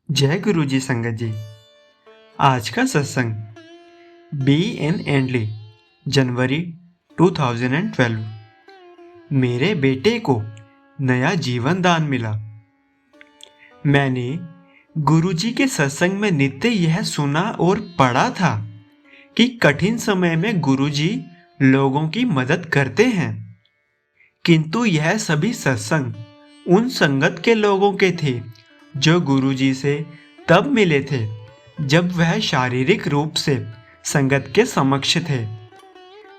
जय गुरु जी संगत जी। आज का सत्संग बी एन एंडली जनवरी 2012। मेरे बेटे को नया जीवन दान मिला। मैंने गुरु जी के सत्संग में नित्य यह सुना और पढ़ा था कि कठिन समय में गुरु जी लोगों की मदद करते हैं, किंतु यह सभी सत्संग उन संगत के लोगों के थे जो गुरु जी से तब मिले थे जब वह शारीरिक रूप से संगत के समक्ष थे।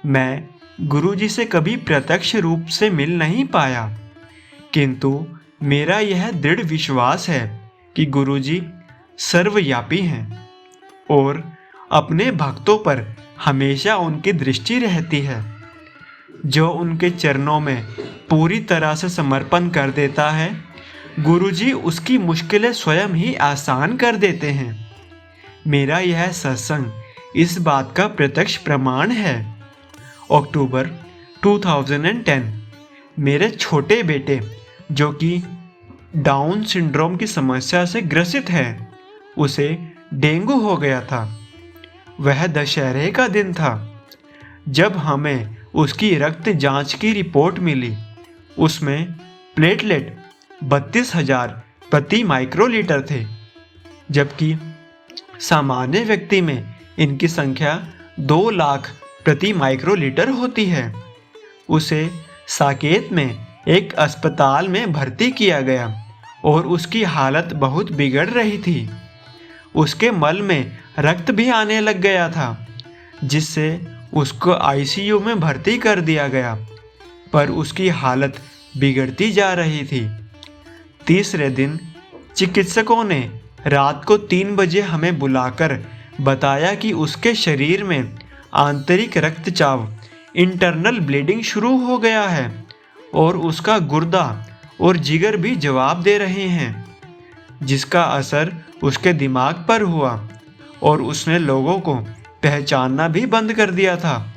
मैं गुरु जी से कभी प्रत्यक्ष रूप से मिल नहीं पाया, किंतु मेरा यह दृढ़ विश्वास है कि गुरु जी सर्वव्यापी हैं और अपने भक्तों पर हमेशा उनकी दृष्टि रहती है। जो उनके चरणों में पूरी तरह से समर्पण कर देता है, गुरुजी उसकी मुश्किलें स्वयं ही आसान कर देते हैं। मेरा यह सत्संग इस बात का प्रत्यक्ष प्रमाण है। अक्टूबर 2010 मेरे छोटे बेटे, जो कि डाउन सिंड्रोम की समस्या से ग्रसित है, उसे डेंगू हो गया था। वह दशहरे का दिन था जब हमें उसकी रक्त जांच की रिपोर्ट मिली। उसमें प्लेटलेट 32,000 प्रति माइक्रोलीटर थे, जबकि सामान्य व्यक्ति में इनकी संख्या 2 लाख प्रति माइक्रोलीटर होती है। उसे साकेत में एक अस्पताल में भर्ती किया गया और उसकी हालत बहुत बिगड़ रही थी। उसके मल में रक्त भी आने लग गया था, जिससे उसको आईसीयू में भर्ती कर दिया गया, पर उसकी हालत बिगड़ती जा रही थी। तीसरे दिन चिकित्सकों ने रात को 3 बजे हमें बुलाकर बताया कि उसके शरीर में आंतरिक रक्तचाप इंटरनल ब्लीडिंग शुरू हो गया है और उसका गुर्दा और जिगर भी जवाब दे रहे हैं, जिसका असर उसके दिमाग पर हुआ और उसने लोगों को पहचानना भी बंद कर दिया था।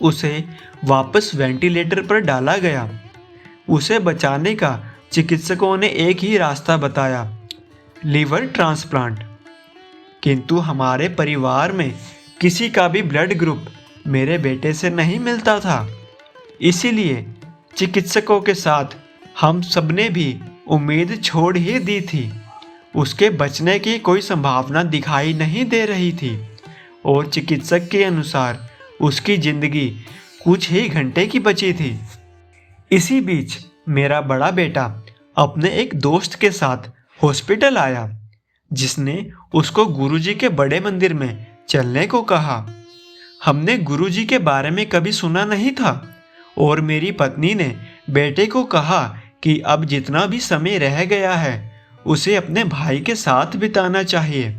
उसे वापस वेंटिलेटर पर डाला गया। उसे बचाने का चिकित्सकों ने एक ही रास्ता बताया, लीवर ट्रांसप्लांट। किंतु हमारे परिवार में किसी का भी ब्लड ग्रुप मेरे बेटे से नहीं मिलता था। इसीलिए चिकित्सकों के साथ हम सबने भी उम्मीद छोड़ ही दी थी। उसके बचने की कोई संभावना दिखाई नहीं दे रही थी और चिकित्सक के अनुसार उसकी जिंदगी कुछ ही घंटे की बची थी। इसी बीच मेरा बड़ा बेटा अपने एक दोस्त के साथ हॉस्पिटल आया, जिसने उसको गुरुजी के बड़े मंदिर में चलने को कहा। हमने गुरुजी के बारे में कभी सुना नहीं था और मेरी पत्नी ने बेटे को कहा कि अब जितना भी समय रह गया है उसे अपने भाई के साथ बिताना चाहिए।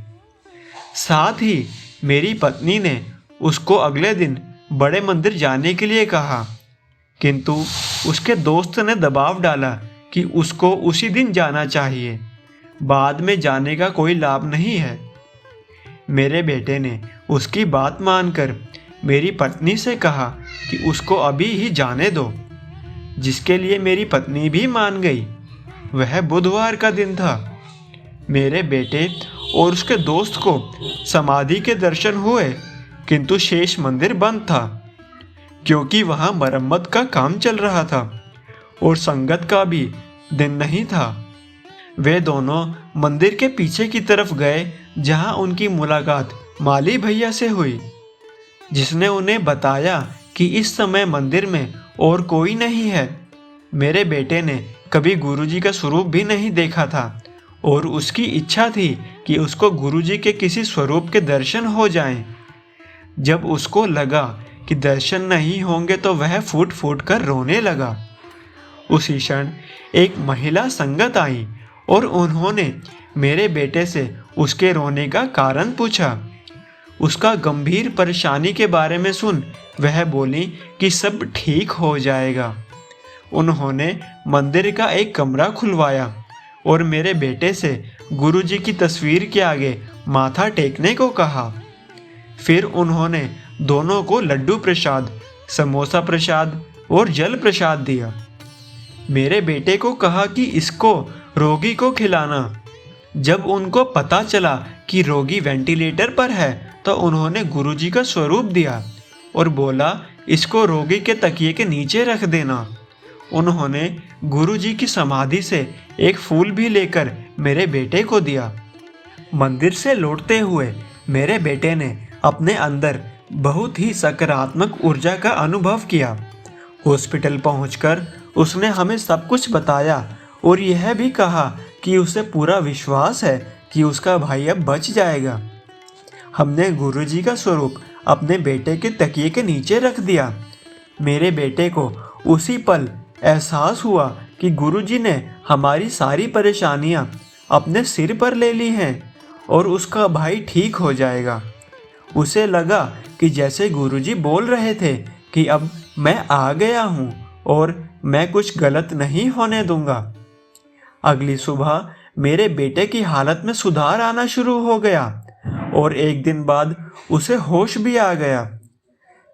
साथ ही मेरी पत्नी ने उसको अगले दिन बड़े मंदिर जाने के लिए कहा, किंतु उसके दोस्त ने दबाव डाला कि उसको उसी दिन जाना चाहिए, बाद में जाने का कोई लाभ नहीं है। मेरे बेटे ने उसकी बात मानकर मेरी पत्नी से कहा कि उसको अभी ही जाने दो, जिसके लिए मेरी पत्नी भी मान गई। वह बुधवार का दिन था। मेरे बेटे और उसके दोस्त को समाधि के दर्शन हुए, किंतु शेष मंदिर बंद था, क्योंकि वहाँ मरम्मत का काम चल रहा था और संगत का भी दिन नहीं था। वे दोनों मंदिर के पीछे की तरफ गए, जहाँ उनकी मुलाकात माली भैया से हुई, जिसने उन्हें बताया कि इस समय मंदिर में और कोई नहीं है। मेरे बेटे ने कभी गुरुजी का स्वरूप भी नहीं देखा था और उसकी इच्छा थी कि उसको गुरुजी के किसी स्वरूप के दर्शन हो जाएं। जब उसको लगा कि दर्शन नहीं होंगे तो वह फूट फूट कर रोने लगा। उसी क्षण एक महिला संगत आई और उन्होंने मेरे बेटे से उसके रोने का कारण पूछा। उसका गंभीर परेशानी के बारे में सुन वह बोली कि सब ठीक हो जाएगा। उन्होंने मंदिर का एक कमरा खुलवाया और मेरे बेटे से गुरुजी की तस्वीर के आगे माथा टेकने को कहा। फिर उन्होंने दोनों को लड्डू प्रसाद, समोसा प्रसाद और जल प्रसाद दिया। मेरे बेटे को कहा कि इसको रोगी को खिलाना। जब उनको पता चला कि रोगी वेंटिलेटर पर है तो उन्होंने गुरुजी का स्वरूप दिया और बोला, इसको रोगी के तकिए के नीचे रख देना। उन्होंने गुरुजी की समाधि से एक फूल भी लेकर मेरे बेटे को दिया। मंदिर से लौटते हुए मेरे बेटे ने अपने अंदर बहुत ही सकारात्मक ऊर्जा का अनुभव किया। हॉस्पिटल पहुंचकर उसने हमें सब कुछ बताया और यह भी कहा कि उसे पूरा विश्वास है कि उसका भाई अब बच जाएगा। हमने गुरुजी का स्वरूप अपने बेटे के तकिए के नीचे रख दिया। मेरे बेटे को उसी पल एहसास हुआ कि गुरुजी ने हमारी सारी परेशानियां अपने सिर पर ले ली हैं और उसका भाई ठीक हो जाएगा। उसे लगा कि जैसे गुरुजी बोल रहे थे कि अब मैं आ गया हूँ और मैं कुछ गलत नहीं होने दूंगा। अगली सुबह मेरे बेटे की हालत में सुधार आना शुरू हो गया और एक दिन बाद उसे होश भी आ गया।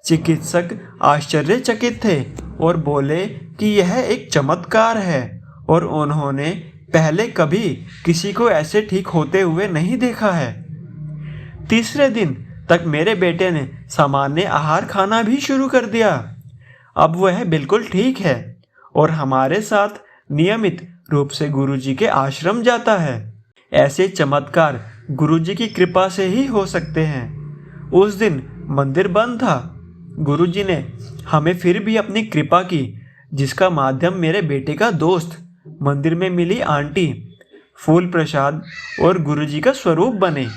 चिकित्सक आश्चर्यचकित थे और बोले कि यह एक चमत्कार है और उन्होंने पहले कभी किसी को ऐसे ठीक होते हुए नहीं देखा है। तीसरे दिन तक मेरे बेटे ने सामान्य आहार खाना भी शुरू कर दिया। अब वह बिल्कुल ठीक है और हमारे साथ नियमित रूप से गुरुजी के आश्रम जाता है। ऐसे चमत्कार गुरुजी की कृपा से ही हो सकते हैं। उस दिन मंदिर बंद था। गुरुजी ने हमें फिर भी अपनी कृपा की, जिसका माध्यम मेरे बेटे का दोस्त, मंदिर में मिली आंटी, फूल प्रसाद और गुरुजी का स्वरूप बने।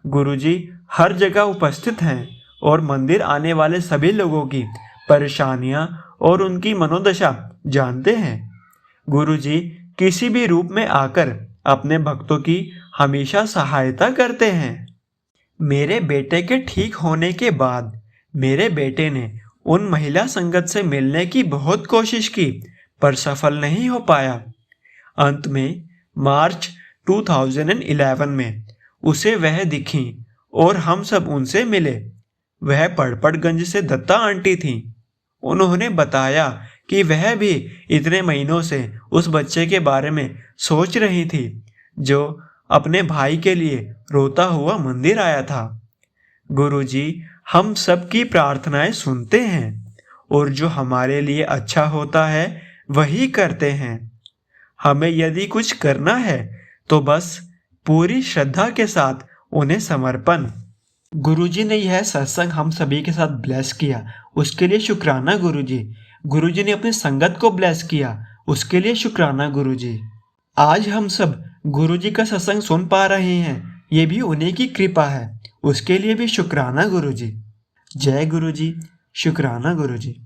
गुरुजी हर जगह उपस्थित हैं और मंदिर आने वाले सभी लोगों की परेशानियां और उनकी मनोदशा जानते हैं। गुरुजी किसी भी रूप में आकर अपने भक्तों की हमेशा सहायता करते हैं। मेरे बेटे के ठीक होने के बाद मेरे बेटे ने उन महिला संगत से मिलने की बहुत कोशिश की पर सफल नहीं हो पाया। अंत में मार्च 2011 में उसे वह दिखी और हम सब उनसे मिले। वह पड़पड़गंज से दत्ता आंटी थीं। उन्होंने बताया कि वह भी इतने महीनों से उस बच्चे के बारे में सोच रही थी जो अपने भाई के लिए रोता हुआ मंदिर आया था। गुरुजी हम सब की प्रार्थनाएं सुनते हैं और जो हमारे लिए अच्छा होता है वही करते हैं। हमें यदि कुछ करना है तो बस पूरी श्रद्धा के साथ उन्हें समर्पण। गुरुजी ने यह सत्संग हम सभी के साथ ब्लेस किया, उसके लिए शुक्राना गुरुजी। गुरुजी ने अपनी संगत को ब्लेस किया, उसके लिए शुक्राना गुरुजी। आज हम सब गुरुजी का सत्संग सुन पा रहे हैं, ये भी उन्हीं की कृपा है, उसके लिए भी शुक्राना गुरुजी। जय गुरुजी, शुक्राना गुरुजी।